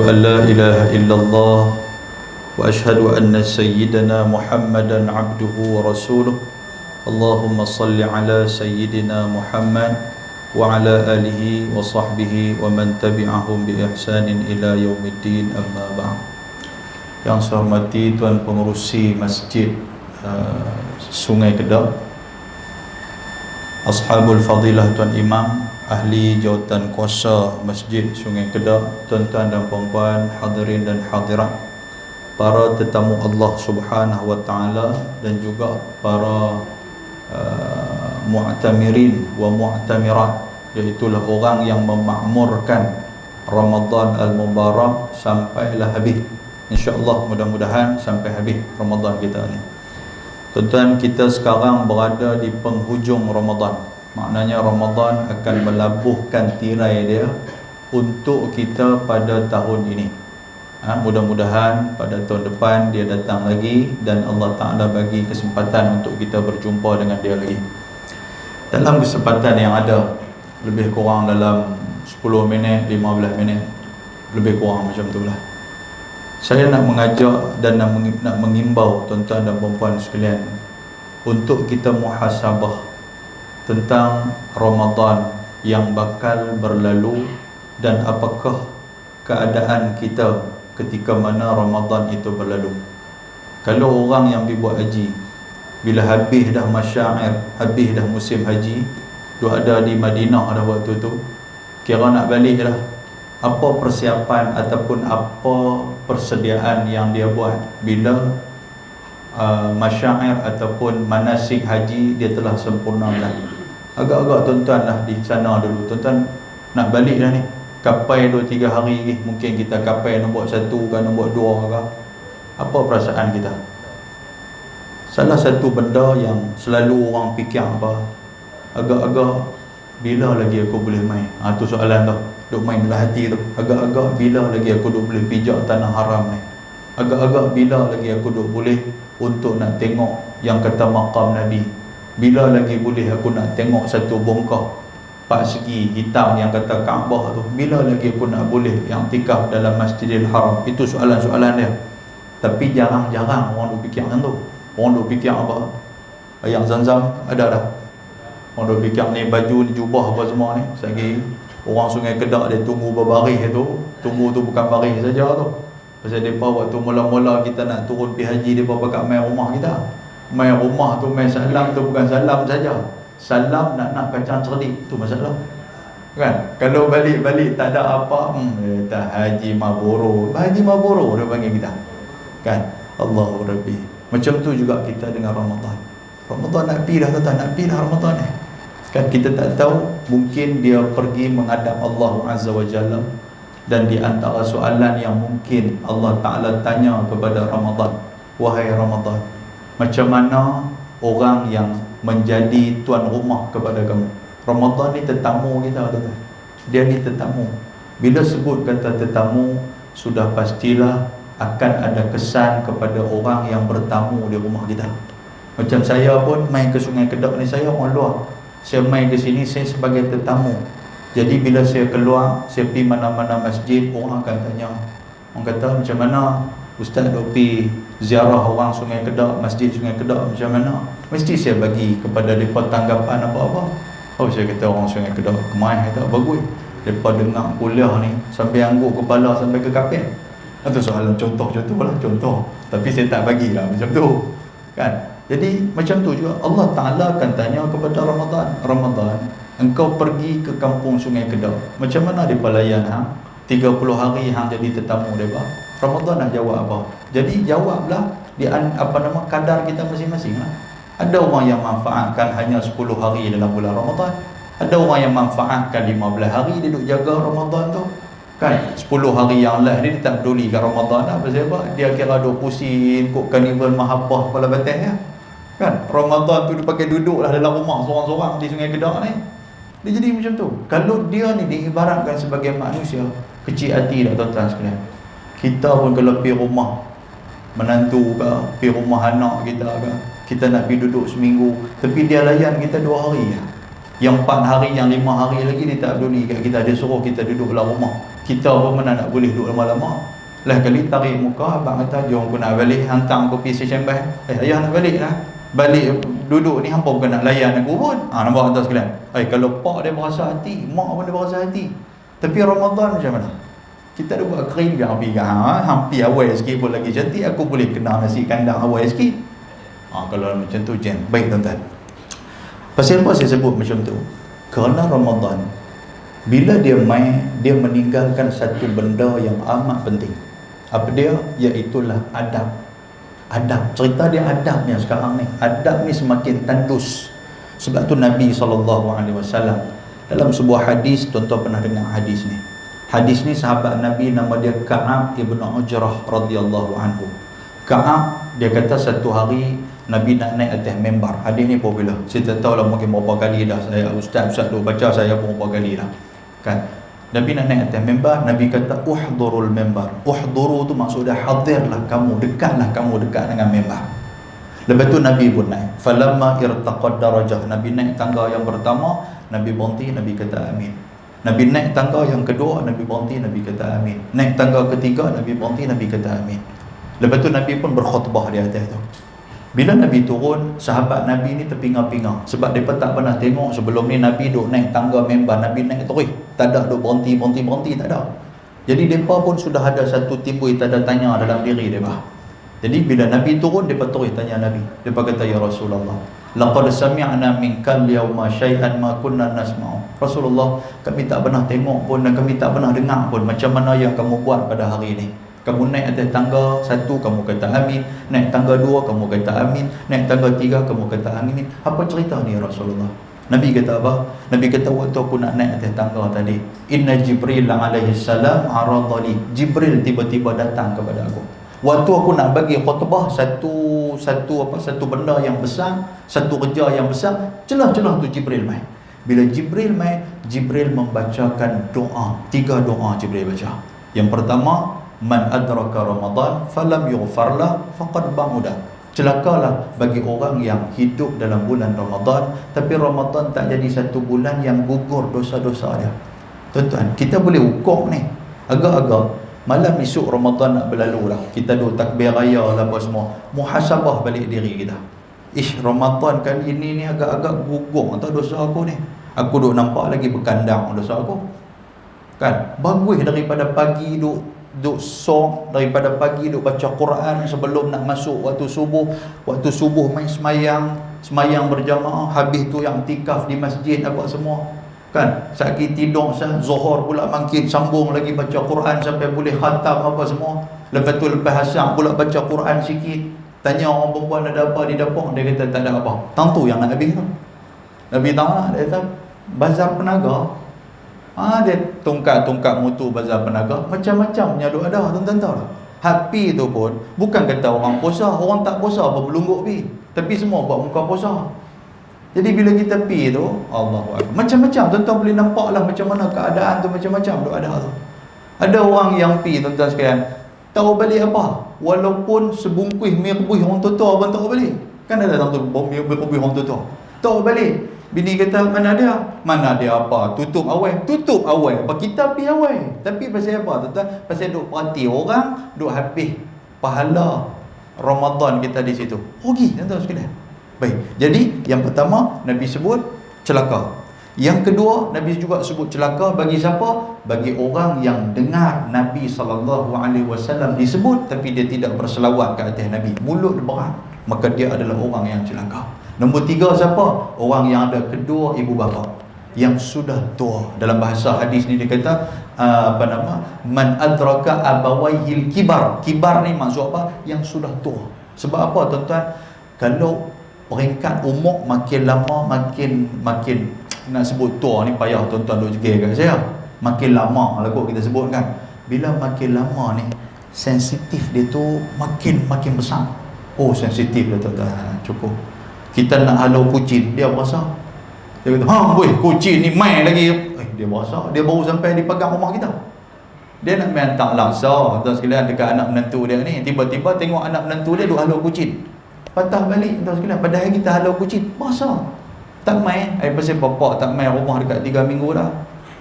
أن لا إله إلا الله وأشهد أن سيدنا محمدا عبده ورسوله اللهم صل على سيدنا محمد وعلى آله وصحبه ومن تبعهم بإحسان إلى يوم الدين أما بعد. Yang saya hormati Tuan Pengerusi Masjid Sungai Kedah, Ashabul Fadilah Tuan Imam, Ahli Jawatan Kuasa Masjid Sungai Kedah, tuan-tuan dan puan-puan, hadirin dan hadirat, para tetamu Allah Subhanahu wa taala dan juga para mu'tamirin wa mu'tamirat, iaitulah orang yang memakmurkan Ramadan al-Mubarak sampailah habis. InsyaAllah mudah-mudahan sampai habis Ramadan kita ni. Tuan-tuan, kita sekarang berada di penghujung Ramadan. Maknanya Ramadan akan melabuhkan tirai dia untuk kita pada tahun ini. Mudah-mudahan pada tahun depan dia datang lagi dan Allah Ta'ala bagi kesempatan untuk kita berjumpa dengan dia lagi. Dalam kesempatan yang ada, lebih kurang dalam 10 minit, 15 minit, lebih kurang macam tu lah, saya nak mengajak dan nak mengimbau tuan-tuan dan puan-puan sekalian untuk kita muhasabah tentang Ramadan yang bakal berlalu dan apakah keadaan kita ketika mana Ramadan itu berlalu. Kalau orang yang pergi buat haji, bila habis dah masyair, habis dah musim haji, dia ada di Madinah dah waktu tu, kira nak balik dah, apa persiapan ataupun apa persediaan yang dia buat bila masyair ataupun manasik haji dia telah sempurna dah. Agak-agak tuan-tuan lah di sana dulu, tuan-tuan nak balik dah ni, kapai 2-3 hari lagi, mungkin kita kapai nombor 1 ke nombor 2 ke, apa perasaan kita? Salah satu benda yang selalu orang fikir apa, agak-agak bila lagi aku boleh main? Tu soalan tu, duk main dalam hati tu. Agak-agak bila lagi aku duk boleh pijak tanah haram ni? Agak-agak bila lagi aku duk boleh untuk nak tengok yang kata maqam Nabi? Bila lagi boleh aku nak tengok satu bongkah 4 segi hitam yang kata Kaabah tu? Bila lagi aku nak boleh yang tikaf dalam Masjidil Haram? Itu soalan-soalan dia. Tapi jarang-jarang orang duk fikir macam tu. Orang duk fikir apa? Ayam Zam-Zam ada dah. Orang duk fikir ni baju ni jubah apa semua ni. Sagi orang Sungai Kedah dia tunggu berbaris tu. Tunggu tu bukan baris saja tu. Pasal mereka waktu mula-mula kita nak turun pergi haji, mereka pakat main rumah kita. Main rumah tu, main salam tu bukan salam saja. Salam nak kacang cerdik, tu masalah. Kan? Kalau balik-balik tak ada apa, tak haji maburu. Haji maburu dia panggil kita. Kan? Allahu Rabbi. Macam tu juga kita dengan Ramadan. Ramadan nak pergi dah, tuan-tuan, nak pergi dah Ramadan ni. Kan kita tak tahu, mungkin dia pergi menghadap Allah Azza wa Jalla, dan di antara soalan yang mungkin Allah Ta'ala tanya kepada Ramadan, wahai Ramadan, macam mana orang yang menjadi tuan rumah kepada kamu? Ramadan ni tetamu kita, tuan-tuan. Dia ni tetamu. Bila sebut kata tetamu, sudah pastilah akan ada kesan kepada orang yang bertamu di rumah kita. Macam saya pun main ke Sungai Kedah ni, saya orang luar. Saya main ke sini, saya sebagai tetamu. Jadi bila saya keluar, saya pergi mana-mana masjid, orang akan tanya. Orang kata, macam mana Ustaz duk pergi ziarah orang Sungai Kedah, Masjid Sungai Kedah, macam mana? Mesti saya bagi kepada mereka tanggapan apa-apa. Saya kata orang Sungai Kedah kemain kata bagus. Mereka dengar kuliah ni sampai angguk kepala sampai ke kapit. Itu soalan contoh-contoh lah, contoh. Tapi saya tak bagilah macam tu. Kan? Jadi macam tu juga Allah Ta'ala akan tanya kepada Ramadan, engkau pergi ke kampung Sungai Kedah, macam mana mereka layan 30 hari hang jadi tetamu mereka? Ramadan nak jawab apa? Jadi jawablah di kadar kita masing-masing lah. Ada orang yang manfaatkan hanya 10 hari dalam bulan Ramadan. Ada orang yang manfaatkan 15 hari dia duk jaga Ramadan tu. Kan? 10 hari yang lain dia tak peduli kat Ramadan lah. Pasal apa? Dia kira duk pusing kok karnival mahabbah kepala batas ya. Kan? Ramadan tu dia pakai duduk lah dalam rumah seorang-seorang di Sungai Kedah ni. Dia jadi macam tu. Kalau dia ni diibaratkan sebagai manusia, kecil hati dah tuan-tuan sekalian. Kita pun kalau pergi rumah menantu ke, pergi rumah anak kita ke, kita nak pergi duduk seminggu, tapi dia layan kita 2 hari. Yang 4 hari, yang 5 hari lagi dia tak peduli kat kita. Dia suruh kita duduk dalam rumah. Kita pun mana nak boleh duduk lama-lama. Lah kali tarik muka, abang kata, jom aku nak balik, hantar aku pergi stesen bas. Ayah nak balik lah. Balik duduk ni, hampa bukan nak layan aku pun. Nampak tuan sekalian? Kalau pak dia berasa hati, mak pun dia berasa hati. Tapi Ramadan macam mana? Kita ada buat kering biar pergi hampir awal sikit pun lagi cantik, aku boleh kena nasi kandang awal sikit. Kalau macam tu jen. Baik tuan-tuan. Pasal apa saya sebut macam tu? Kerana Ramadan, bila dia meninggalkan satu benda yang amat penting. Apa dia? Iaitulah adab. Adab. Cerita dia adabnya sekarang ni. Adab ni semakin tandus. Sebab tu Nabi SAW dalam sebuah hadis, tuan-tuan pernah dengar hadis ni. Hadis ni sahabat Nabi nama dia Ka'ab ibn Ujrah radhiyallahu anhu. Ka'ab dia kata satu hari Nabi nak naik atas membar. Hadis ni popular. Saya tak tahu lah mungkin berapa kali dah saya ustaz tu baca, saya pun berapa kali dah. Kan? Nabi nak naik atas membar, Nabi kata uhdurul membar. Uhduru tu maksudnya hadirlah kamu, dekatlah kamu dekat dengan membar. Lepas tu Nabi pun naik. Falamma irtaqad darajah, Nabi naik tangga yang pertama, Nabi berhenti, Nabi kata amin. Nabi naik tangga yang kedua, Nabi berhenti, Nabi kata amin. Naik tangga ketiga, Nabi berhenti, Nabi kata amin. Lepas tu Nabi pun berkhutbah di atas tu. Bila Nabi turun, sahabat Nabi ni terpinga-pinga. Sebab mereka tak pernah tengok sebelum ni Nabi duk naik tangga membar, Nabi naik terus. Tak ada duk berhenti, tak ada. Jadi mereka pun sudah ada satu timbul tanda tanya dalam diri mereka. Jadi bila Nabi turun, mereka terus tanya Nabi. Mereka kata, ya Rasulullah, laqad sami'na minkal yawma syai'an ma kunna nasma'u. Rasulullah, kami tak pernah tengok pun dan kami tak pernah dengar pun macam mana yang kamu buat pada hari ini. Kamu naik atas tangga satu, kamu kata amin. Naik tangga dua, kamu kata amin. Naik tangga tiga, kamu kata amin. Apa cerita ni Rasulullah? Nabi kata apa? Nabi kata waktu aku nak naik atas tangga tadi, inna Jibril alaihi salam aradali. Jibril tiba-tiba datang kepada aku. Waktu aku nak bagi khutbah satu benda yang besar, satu kerja yang besar, celah-celah tu Jibril mai. Bila Jibril mai, Jibril membacakan doa. 3 doa Jibril baca. Yang pertama, man adraka Ramadan falam yughfar lah faqad ba'uda. Celakalah bagi orang yang hidup dalam bulan Ramadan tapi Ramadan tak jadi satu bulan yang gugur dosa-dosa dia. Tuan-tuan, kita boleh ukur ni. Agak-agak malam esok Ramadan nak berlalu dah, kita duk takbir raya lah apa semua, muhasabah balik diri kita. Ramadan kali ini ni agak-agak gugur atau dosa aku ni. Aku duk nampak lagi berkandang dosa aku. Kan? Bagus daripada pagi duk sok, daripada pagi duk baca Quran sebelum nak masuk waktu subuh main semayang berjamaah, habis tu yang tikaf di masjid apa semua. Kan? Sakit tidur Zuhur pula makin sambung lagi baca Quran sampai boleh khatam apa semua. Lepas tu lepas asar pula baca Quran sikit. Tanya orang perempuan ada apa di dapur, dia kata tak ada apa. Tentu yang nak habis tu. Nabi tahu lah, dia kata bazar penaga. Dia tungkat mutu bazar penaga, macam-macam punya duk ada, tuan-tuan tahu tak? Happy tu pun bukan kata orang puasa, orang tak puasa apa belungguk pi, tapi semua buat muka puasa. Jadi bila kita pi tu, Allahu Akbar, macam-macam, tuan-tuan boleh nampak lah macam mana keadaan tu, macam-macam duk ada tu. Ada orang yang pi, tuan-tuan sekalian, tahu balik apa? Walaupun sebungkus mi rebus orang tua-tua pun tahu balik. Kan ada tu mi rebus orang tua-tua. Tahu balik. Bini kata mana dia apa, tutup awal apa kita pi awal. Tapi pasal apa tuan-tuan? Pasal duk perhati orang duk habis pahala Ramadan kita di situ. Rugi tuan-tuan sekalian. Baik. Jadi yang pertama Nabi sebut celaka. Yang kedua Nabi juga sebut celaka bagi siapa? Bagi orang yang dengar Nabi SAW disebut tapi dia tidak berselawat ke atas Nabi. Mulut dia berat, maka dia adalah orang yang celaka. Nombor 3 siapa? Orang yang ada kedua ibu bapa yang sudah tua. Dalam bahasa hadis ni dia kata man adraka abawaihil kibar. Kibar ni maksud apa? Yang sudah tua. Sebab apa tuan-tuan? Kalau peringkat umur makin lama makin nak sebut tua ni payah tuan-tuan duk jegel kat saya. Makin lama lah kot kita sebut kan. Bila makin lama ni sensitif dia tu makin besar. Oh sensitif lah tuan-tuan. Cukup. Kita nak halau kucing, dia berasa. Dia kata, boy, kucing ni main lagi. Dia berasa, dia baru sampai di pagar rumah kita. Dia nak main tak laksa, tuan sekalian, dekat anak menantu dia ni. Tiba-tiba tengok anak menantu dia duk halau kucing. Patah balik, tuan sekalian. Padahal kita halau kucing, berasa. Tak main. Pasal bapak tak main rumah dekat 3 minggu dah.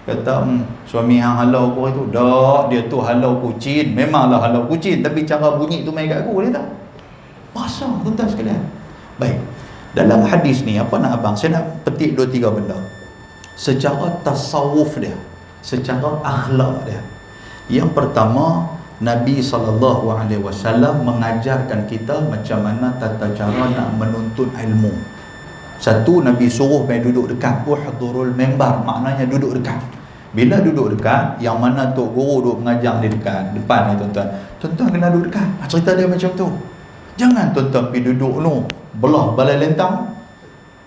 Kata suami hang halau aku itu. Dak, dia tu halau kucing. Memanglah halau kucing, tapi cara bunyi tu main kat aku, dia tak. Masa tuan-tuan sekalian. Baik. Dalam hadis ni, apa nak abang? Saya nak petik 2-3 benda. Secara tasawuf dia, secara akhlak dia. Yang pertama, Nabi SAW mengajarkan kita macam mana tata cara nak menuntut ilmu. Satu, Nabi suruh main duduk dekat. Uhdurul membar, maknanya duduk dekat. Bila duduk dekat, yang mana tok guru duduk mengajar di dekat depan ni tuan-tuan. Tuan-tuan kena duduk dekat. Cerita dia macam tu. Jangan tuan-tuan pergi duduk tu belah balai lentang,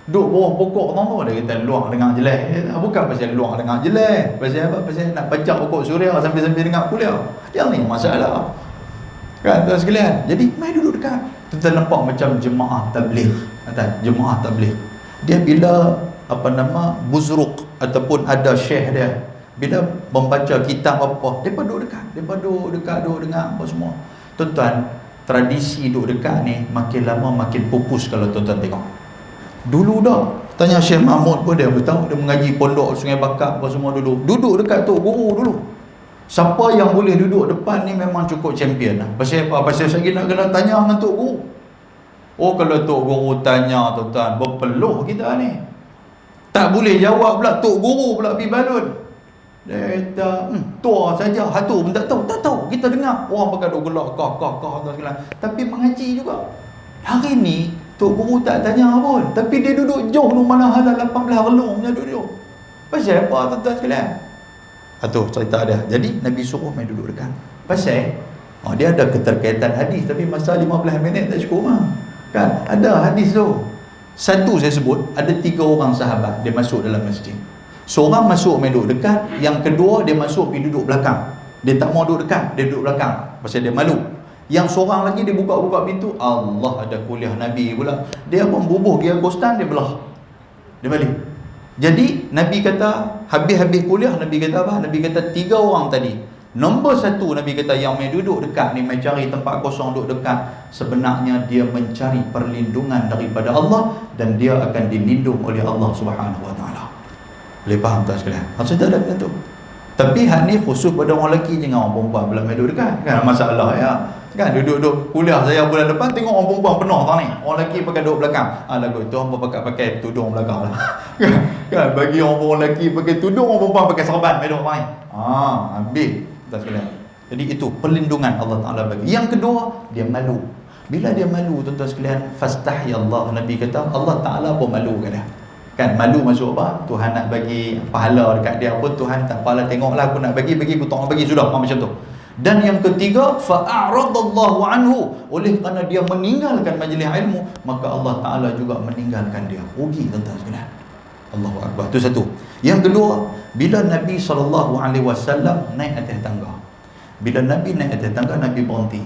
duduk bawah pokok tu, dia kata luang dengar jelek. Bukan pasal luang dengar jelek, pasal apa? Pasal nak baca pokok suria sambil-sambil dengar kuliah. Yang ni masalah, kan tuan sekalian. Jadi mai duduk dekat. Tuan-tuan nampak macam jemaah tabligh, jemaah tabligh, dia bila buzruk ataupun ada syekh dia, bila membaca kitab apa, dia duduk dekat, duduk dengar apa semua. Tuan-tuan, tradisi duduk dekat ni makin lama makin pupus kalau tuan-tuan tengok. Dulu dah, tanya Syekh Mahmud pun dia beritahu, dia mengaji pondok Sungai Bakar apa semua duduk dekat tok guru dulu. Siapa yang boleh duduk depan ni memang cukup champion lah. Pasal apa? Pasal saya nak kena tanya dengan tok guru. Oh, kalau tok guru tanya tuan-tuan, berpeluh kita ni. Tak boleh jawab pula, tok guru pula pergi balun. Dia kata, tua saja, hatu pun tak tahu. Kita dengar orang pakai duk gelak kah tuan sekalian. Tapi mengaji juga. Hari ni tok guru tak tanya pun, tapi dia duduk jauh tu, mana halal 18 relung dia duduk. Pasal apa tuan-tuan sekalian? Itu cerita dia. Jadi Nabi suruh main duduk dekat. Pasal dia ada keterkaitan hadis, tapi masa 15 minit tak cukup lah. Kan ada hadis tu. Satu saya sebut, ada 3 orang sahabat dia masuk dalam masjid. Seorang masuk main duduk dekat, yang kedua dia masuk pergi duduk belakang. Dia tak mau duduk dekat, dia duduk belakang pasal dia malu. Yang seorang lagi dia buka-buka pintu, Allah, ada kuliah Nabi pula. Dia pun bubuh dia agostan, dia belah. Dia balik. Jadi Nabi kata, habis-habis kuliah Nabi kata apa? Nabi kata 3 orang tadi. Nombor 1 Nabi kata yang main duduk dekat ni, main cari tempat kosong duduk dekat, sebenarnya dia mencari perlindungan daripada Allah dan dia akan dilindung oleh Allah Subhanahu Wa Taala. Boleh faham tak sekalian? Maksudnya ada macam tu. Tapi hal ni khusus pada orang lelaki, jangan orang perempuan pula main duduk dekat. Kan masalah ya. Kan duduk kuliah saya bulan depan, tengok orang perempuan penuh tang ni. Orang lelaki pakai duduk belakang. Lagu tu hangpa pakai tudung belakang lah. Kan bagi orang lelaki pakai tudung, orang perempuan pakai serban main duduk tang ni. Habis tak sekalian. Jadi itu perlindungan Allah Taala bagi. Yang kedua, dia malu. Bila dia malu tuan-tuan sekalian, fastahiyallah, Nabi kata Allah Taala pun malu kat dia. Kan malu masuk apa? Tuhan nak bagi pahala dekat dia pun Tuhan tak apalah, tengoklah aku nak bagi aku tak bagi sudah, macam tu. Dan yang ketiga, fa'aradallahu anhu, oleh kerana dia meninggalkan majlis ilmu, maka Allah Taala juga meninggalkan dia. Rugi tuan-tuan sekalian. Allahu akbar. Itu satu. Yang kedua, bila Nabi SAW naik atas tangga. Bila Nabi naik atas tangga, Nabi berhenti.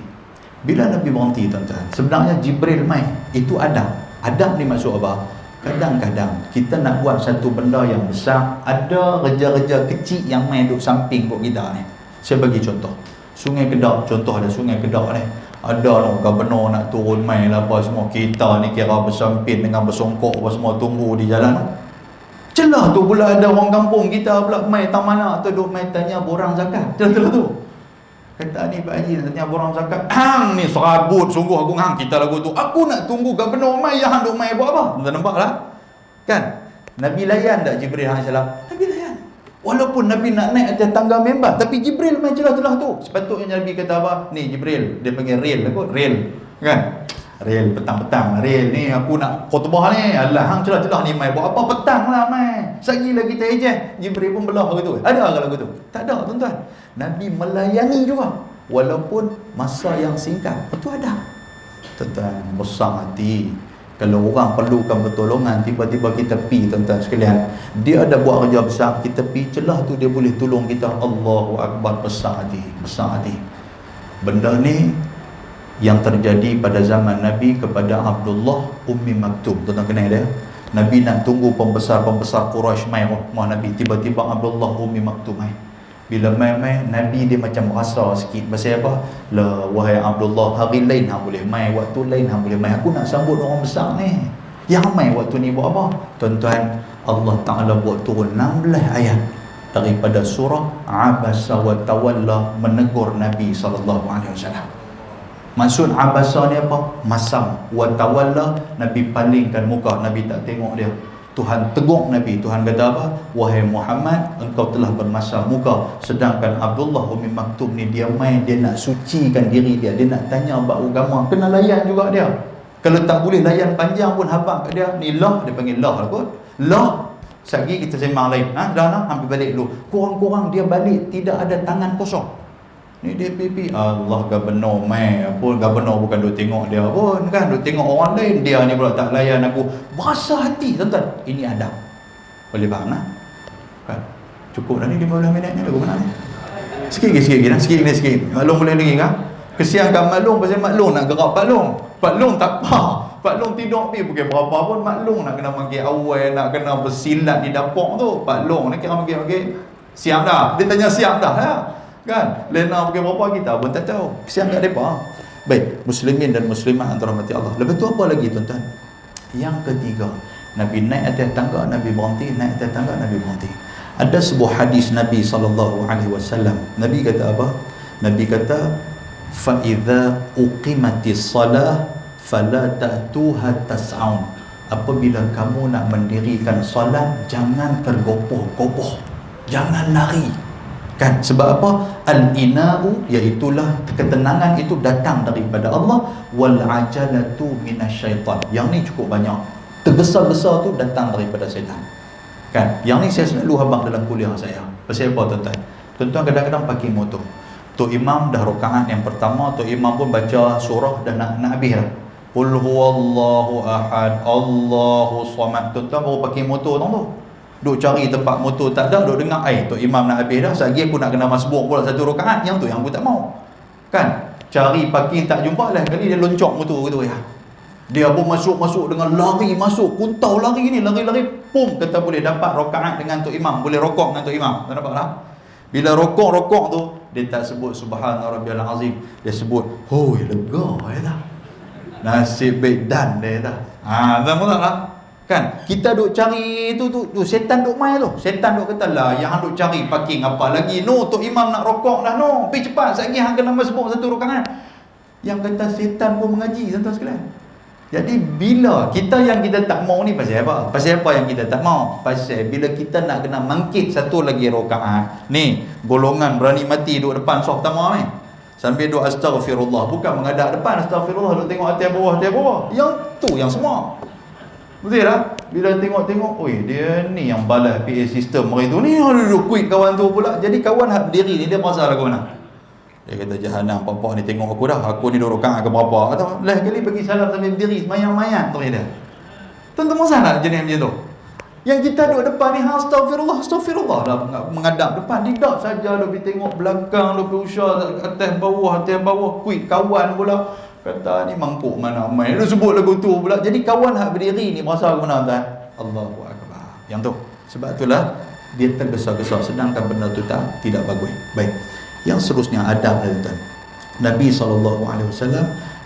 Bila Nabi berhenti tuan-tuan, sebenarnya Jibril mai. Itu adab. Adab ni maksud apa? Kadang-kadang kita nak buat satu benda yang besar, ada reja-reja kecil yang main duduk samping buat kita ni. Saya bagi contoh. Sungai Kedah, contoh ada Sungai Kedah ni. Ada orang gubernur nak turun main lah apa semua. Kita ni kira bersamping dengan bersongkok apa semua, tunggu di jalan. Celah tu pula ada orang kampung kita pula main tak mana tu duk main tanya borang zakat. Celah tu. Kata ni Pak Haji nak tanya borang zakat. Hang ni serabut sungguh aku hang kita lagu tu. Aku nak tunggu gubernur mai, yang hang duk main buat apa? Tuan nampak lah. Kan? Nabi layan tak Jibril alaihi salam? Nabi layan. Walaupun Nabi nak naik atas tangga member, tapi Jibril main celah-celah tu. Sepatutnya Nabi kata apa? Ni Jibril, dia panggil rel lah kot, rel. Kan? Rel petang-petang, rel ni aku nak khutbah ni. Alah hang celah-celah ni mai buat apa? Petang lah mai. Sagi lagi kita ejeh. Jibril pun belah gitu. Ada ke lagu tu? Tak ada tuan-tuan. Nabi melayani juga walaupun masa yang singkat. Itu ada. Tuan-tuan, besar hati. Kalau orang perlukan pertolongan, tiba-tiba kita pi tuan-tuan sekalian, dia ada buat kerja besar, kita pi celah tu dia boleh tolong kita. Allahu akbar, besar hati, besar hati. Benda ni yang terjadi pada zaman Nabi kepada Abdullah Ummi Maktum. Tuan-tuan kenal dia? Nabi nak tunggu pembesar-pembesar Quraisy mai rumah Nabi, tiba-tiba Abdullah Ummi Maktum mai. Bila mai Nabi dia macam rasa sikit. Pasal apa? La wahai Abdullah, hari lain hang boleh mai, waktu lain hang boleh mai. Aku nak sambut orang besar ni. Yang mai waktu ni buat apa? Tuan-tuan, Allah Taala buat turun 16 ayat. daripada surah Abasa wa Tawalla, menegur Nabi SAW. Maksud Abasa ni apa? Masam. Wa Tawalla, Nabi palingkan muka, Nabi tak tengok dia. Tuhan tegur Nabi. Tuhan kata apa? Wahai Muhammad, engkau telah bermasam muka. Sedangkan Abdullah Umi Maktum ni dia main, dia nak sucikan diri dia, dia nak tanya bab agama, kena layan juga dia. Kalau tak boleh layan panjang pun habaq kat dia. Ni lah, dia panggil lah kot. Lah, sekali kita sembang lain. Dah hampir balik dulu. Kurang-kurang dia balik tidak ada tangan kosong. Ni dia pipi, Allah gubernur mai apa, gubernur bukan duk tengok dia pun kan, duk tengok orang lain, dia ni pula tak layan aku. Berasa hati tuan-tuan. Ini adab. Boleh faham tak? Kan? Cukup dah ni 15 minit ni lagu mana ni? Sikit lagi. Maklum boleh lagi kan? Kesiankan maklum pasal maklum nak gerak Pak Long. Pak Long tak apa. Pak Long tidur pergi pukul berapa pun maklum nak kena manggil awal, nak kena bersilat di dapur tu. Pak Long nak kira manggil siap dah. Dia tanya siap dah ya. Kan? Lena pukul berapa kita pun tak tahu. Kesian kat depa. Baik, muslimin dan muslimat yang dirahmati Allah. Lepas tu apa lagi tuan-tuan? Yang ketiga, Nabi naik atas tangga, Nabi berhenti, naik atas tangga, Nabi berhenti. Ada sebuah hadis Nabi SAW. Nabi kata apa? Nabi kata, fa idza uqimatis salah fala ta'tuha tas'aun. Apabila kamu nak mendirikan solat, jangan tergopoh-gopoh, jangan lari. Kan? Sebab apa? Al-ina'u, iaitulah ketenangan itu datang daripada Allah. Wal ajalatu minasyaitan. Yang ni cukup banyak. Tergesa-gesa tu datang daripada syaitan. Kan? Yang ni saya selalu habaq dalam kuliah saya. Pasal apa tuan-tuan? Tuan-tuan kadang-kadang pakai motor. Tok Imam dah rakaat yang pertama, Tok Imam pun baca surah dah nak habis dah. Qul huwallahu ahad, Allahu samad. Tuan-tuan baru pakai motor tu. Duk cari tempat motor tak ada, duk dengar Tok Imam nak habis dah, lagi aku nak kena masbuk pula satu rakaat. Yang tu yang aku tak mau. Kan? Cari parking tak jumpa lah, kali dia loncok motor gitu ya. Dia pun masuk dengan lari, masuk kuntau lari ni, lari pum, kata boleh dapat rakaat dengan Tok Imam, boleh rokok dengan Tok Imam. Tak nampak tak? Bila rokok tu dia tak sebut subhana rabbiyal azim, dia sebut hoi lega ya dah. Nasib baik dan dia dah. Tahu tak? Kan kita duk cari tu setan duk main tu. Setan duk kata lah yang duk cari parking apa lagi. No, Tok Imam nak rokok dah no. Pergi cepat satgi hang kena masbuk satu rakaat. Yang kata setan pun mengaji tuan-tuan sekalian. Jadi bila kita yang kita tak mau ni pasal apa? Pasal apa yang kita tak mau? Pasal bila kita nak kena mangkit satu lagi rakaat. Ni golongan berani mati duk depan sof pertama ni. Sambil doa astaghfirullah, bukan menghadap depan astaghfirullah duk tengok atas bawah. Yang tu yang semua. Betul tak? Bila tengok, oi dia ni yang balas PA system hari tu ni, duduk quit kawan tu pula. Jadi kawan hak berdiri ni dia pasal lagu mana? Dia kata jahanam, papa ni tengok aku dah, aku ni duduk rakaat ke berapa. Atau lah kali bagi salam sambil berdiri semayang-mayang tu dia. Tentu masalah jenis macam tu. Yang kita duduk depan ni astagfirullah dah menghadap depan, tidak saja lu pergi tengok belakang, lu pergi usah atas bawah, quit kawan pula. Kata ni mangkuk mana main. Lu sebut lagu tu pula. Jadi kawan hak berdiri ni merasa aku mana tuan? Allahu akbar. Yang tu. Sebab itulah dia tergesa-gesa, sedangkan benda tu tidak bagus. Baik. Yang seterusnya adab tuan. Nabi SAW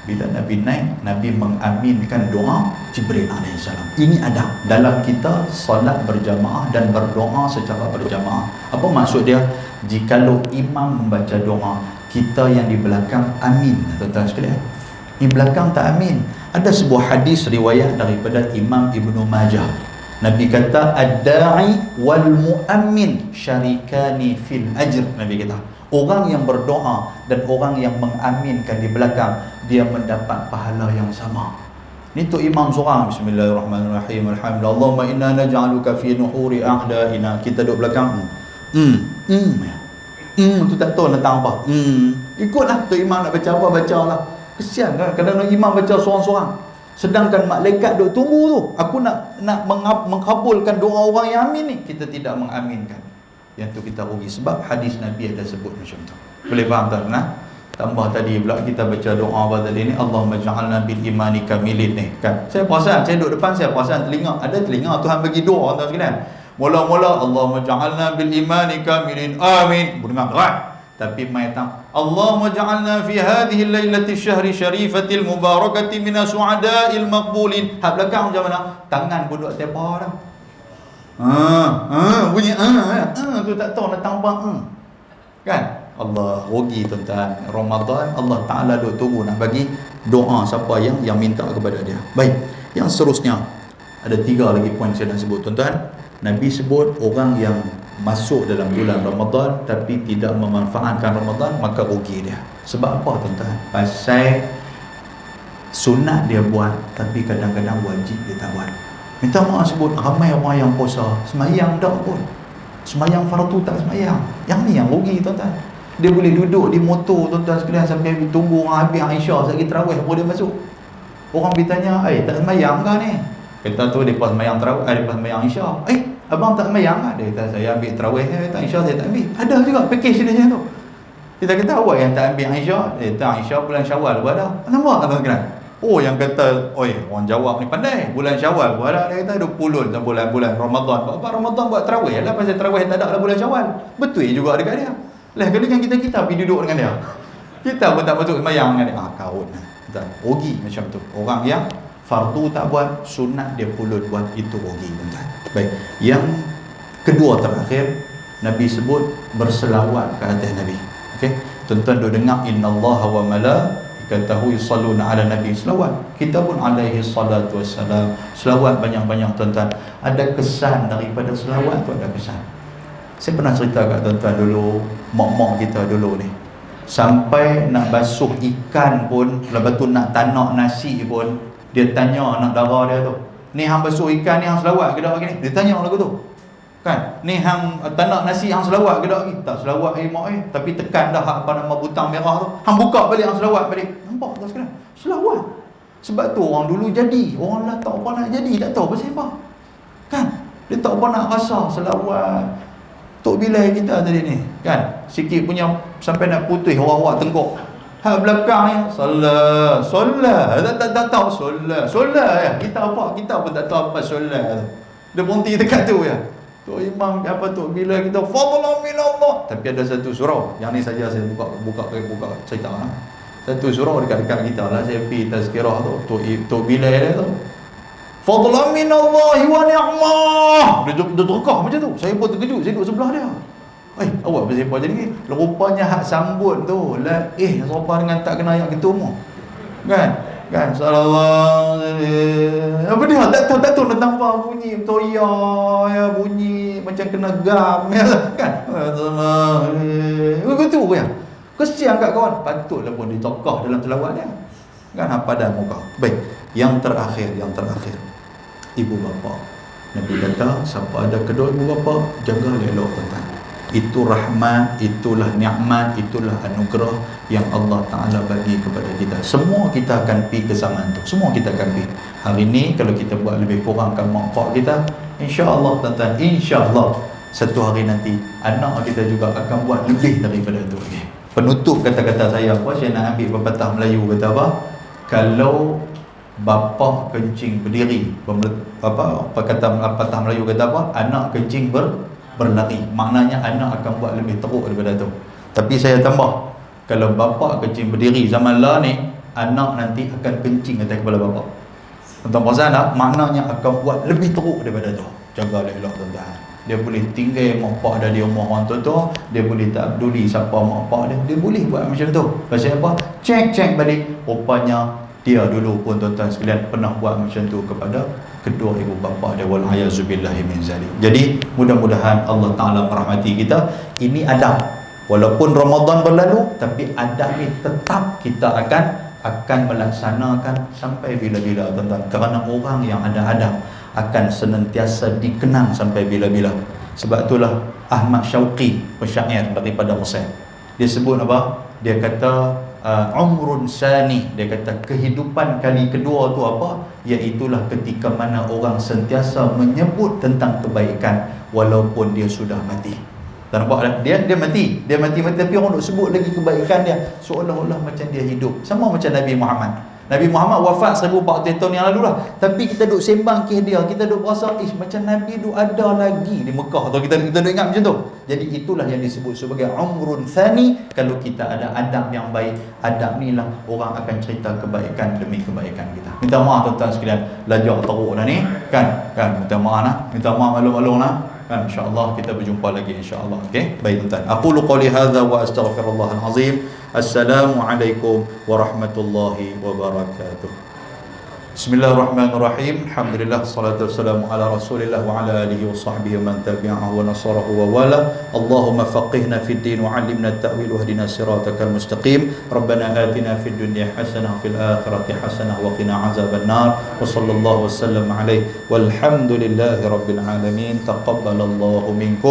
bila Nabi naik, Nabi mengaminkan doa Jibril AS. Ini adab dalam kita solat berjamaah dan berdoa secara berjamaah. Apa maksud dia? Jikalau imam membaca doa, kita yang di belakang amin tuan-tuan sekalian. Di belakang tak amin. Ada sebuah hadis riwayat daripada Imam Ibnu Majah. Nabi kata ad-da'i wal mu'ammin syarikani fil ajr. Nabi kata orang yang berdoa dan orang yang mengaminkan di belakang, dia mendapat pahala yang sama. Ni tu imam seorang, bismillahirrahmanirrahim, alhamdulillah, Allahumma inna naj'aluka fi nuhuri a'da'ina. Kita duduk belakang. Tu tak tahu tentang apa. Ikutlah tu imam nak baca apa, bacalah. Kesian kan kadang-kadang imam baca seorang-seorang, sedangkan malaikat duk tunggu tu. Aku nak mengkabulkan doa orang yang amin ni, kita tidak mengaminkan. Yang tu kita rugi, sebab hadis Nabi ada sebut macam tu. Boleh faham tak? Tambah tadi pula kita baca doa apa tadi ni, Allahumma ja'alna bil imani kamilin ni kan. Saya perasan, saya duduk depan, saya perasan telinga, ada telinga Tuhan bagi doa tuan sekalian. Mula-mula Allahumma ja'alna bil imani kamilin, amin. Boleh dengar tak? Tapi mai tang Allahumma ja'alna fi hadhihi al-lailati syahri syarifatil mubarakati minas su'ada'il maqbulin. Hak belakang macam mana? Tangan pun duk tepa dah. Bunyi tu tak tahu datang apa. Kan? Allah, rugi tuan-tuan. Ramadan Allah Ta'ala duk tunggu nak bagi doa siapa yang minta kepada dia. Baik, yang seterusnya ada 3 lagi poin saya nak sebut tuan-tuan. Nabi sebut orang yang masuk dalam bulan Ramadan tapi tidak memanfaatkan Ramadan, maka rugi dia. Sebab apa tuan-tuan? Pasal sunat dia buat tapi kadang-kadang wajib dia tak buat. Minta maaf sebut ramai orang yang puasa semayang tak pun, semayang fardu tak semayang. Yang ni yang rugi tuan-tuan. Dia boleh duduk di motor tuan-tuan sekalian sampai tunggu orang habis Aisyah sekali tarawih baru dia masuk. Orang bertanya, tak semayang ke ni? Kata tu lepas semayang tarawih, lepas semayang Aisyah, abang tak semayang ke? Dia kata saya ambil tarawih, kata Aisyah saya tak ambil. Ada juga package dia macam tu. Kita kata awak yang tak ambil Aisyah, Aisyah bulan Syawal buat dah. Nampak tak tuan-tuan? Oh, yang kata, orang jawab ni pandai. Bulan Syawal buat dah. Dia kata 20 bulan Ramadan. Apa Ramadan buat tarawih lah, pasal tarawih tak ada lah bulan Syawal. Betul juga dekat dia. Lah kali kan kita pergi duduk dengan dia. Kita pun tak masuk semayang dengan dia. Kaut lah. Rugi macam tu. Orang yang fardu tak buat, sunat dia pulut buat, itu rugi. Baik. Yang kedua terakhir, Nabi sebut berselawat ke atas Nabi. Okey. Tuan-tuan duk dengar innallaha wa malaikatahu yusalluna ala nabi, selawat. Kita pun alaihi salatu wassalam. Selawat banyak-banyak tuan-tuan. Ada kesan daripada selawat tu, ada kesan. Saya pernah cerita kat tuan-tuan dulu, mak-mak kita dulu ni, sampai nak basuh ikan pun, lepas tu nak tanak nasi pun, dia tanya anak dara dia tu, ni hang basuh ikan ni hang selawat ke tak lagi ni? Dia tanya lagu tu. Kan? Ni hang tanak nasi hang selawat ke tak lagi? Tak selawat mak tapi tekan dah apa nama butang merah tu. Hang buka balik hang selawat balik. Nampak tak sekarang? Selawat. Sebab tu orang dulu jadi, orang lah tak apa nak jadi, tak tahu pasal apa. Kan? Dia tak apa nak rasa selawat. Tok Bilal kita tadi ni, kan? Sikit punya sampai nak putih awak-awak tengkok. Hak belakang ni solat tak tahu solat ya. Kita apa? Kita pun tak tahu apa solat tu. Dia berhenti dekat tu ya. Tok Imam apa Tok Bilal kita fadlan min Allah. Tapi ada satu surau. Yang ni saja saya buka cerita lah. Satu surau dekat-dekat kita lah, saya pergi tazkirah tu, Tok Bilal dia tu. Fadlan min Allah wa ni'mah. Dia terkekah macam tu. Saya pun terkejut, saya duduk sebelah dia. Awak pasal apa jadi? Rupanya hak sambut tu la serupa dengan tak kena ayat ketum. Kan sallallahu apa dia tak tahu nak tambah bunyi toya ya, bunyi macam kena gam ya, kan. Begitu ya. Kesian kat kawan, patutlah pun ditokah dalam tilawat dia. Kan apa dah muka. Baik, yang terakhir ibu bapa. Nabi kata siapa ada kedua ibu bapa, jaga elok tuan-tuan. Itu rahmat, itulah nikmat, itulah anugerah yang Allah Ta'ala bagi kepada kita. Semua kita akan pergi ke zaman tu. Semua kita akan pergi. Hari ni kalau kita buat lebih kurangkan mak pak kita, insya-Allah tuan-tuan, insya-Allah satu hari nanti anak kita juga akan buat lebih daripada itu. Penutup kata-kata saya apa? Saya nak ambil pepatah Melayu kata apa? Kalau bapa kencing berdiri, apa kata pepatah Melayu kata apa? Anak kencing berlari. Maknanya anak akan buat lebih teruk daripada tu. Tapi saya tambah, kalau bapa kencing berdiri zaman lah ni, anak nanti akan kencing atas kepala bapa. Tuan-tuan perasan tak? Maknanya akan buat lebih teruk daripada tu. Jagalah elok tuan-tuan. Dia boleh tinggal mak pak dah dia umur orang tua-tua, dia boleh tak peduli siapa mak pak dia boleh buat macam tu. Pasal apa? Cek balik, rupanya dia dulu pun tuan-tuan sekalian pernah buat macam tu kepada kedua ibu bapa dia, wal ayazubillahi min zalik. Jadi mudah-mudahan Allah Ta'ala merahmati kita. Ini adab, walaupun Ramadan berlalu, tapi adab ni tetap kita akan melaksanakan sampai bila-bila tuan-tuan. Kerana orang yang ada adab akan senantiasa dikenang sampai bila-bila. Sebab itulah Ahmad Syauqi, pensyair daripada Mesir, dia sebut apa? Dia kata umrun sani, dia kata kehidupan kali kedua tu apa? Iaitulah ketika mana orang sentiasa menyebut tentang kebaikan walaupun dia sudah mati. Dan nampak dia mati tapi orang nak sebut lagi kebaikan dia seolah-olah macam dia hidup. Sama macam Nabi Muhammad. Nabi Muhammad wafat 1400 tahun yang lalu lah. Tapi kita duk sembang kisah dia, kita duk rasa macam Nabi duk ada lagi di Mekah, atau kita duk ingat macam tu. Jadi itulah yang disebut sebagai umrun thani. Kalau kita ada adab yang baik, adab ni lah orang akan cerita kebaikan demi kebaikan kita. Minta maaf tuan-tuan sekalian, belajar teruk dah ni kan minta maaf lah, minta maaf malu-malu lah kan. InsyaAllah kita berjumpa lagi insyaAllah. Okay, baik tuan-tuan, aqulu qawli hadza wa astaghfirullahal azim. Assalamualaikum warahmatullahi wabarakatuh. Bismillahirrahmanirrahim. Alhamdulillah, salatu wassalamu ala Rasulillah wa ala alihi wa sahbihi wa man tabi'ahu wa nasarahu wa wala. Allahumma faqihna fid din wa 'allimna at-ta'wil wa hdina siratakal mustaqim. Rabbana atina fid dunya hasanah wa fil akhirati hasanah wa qina azaban nar. Wa sallallahu wasallam alaihi walhamdulillahi rabbil alamin. Taqabbalallahu minkum.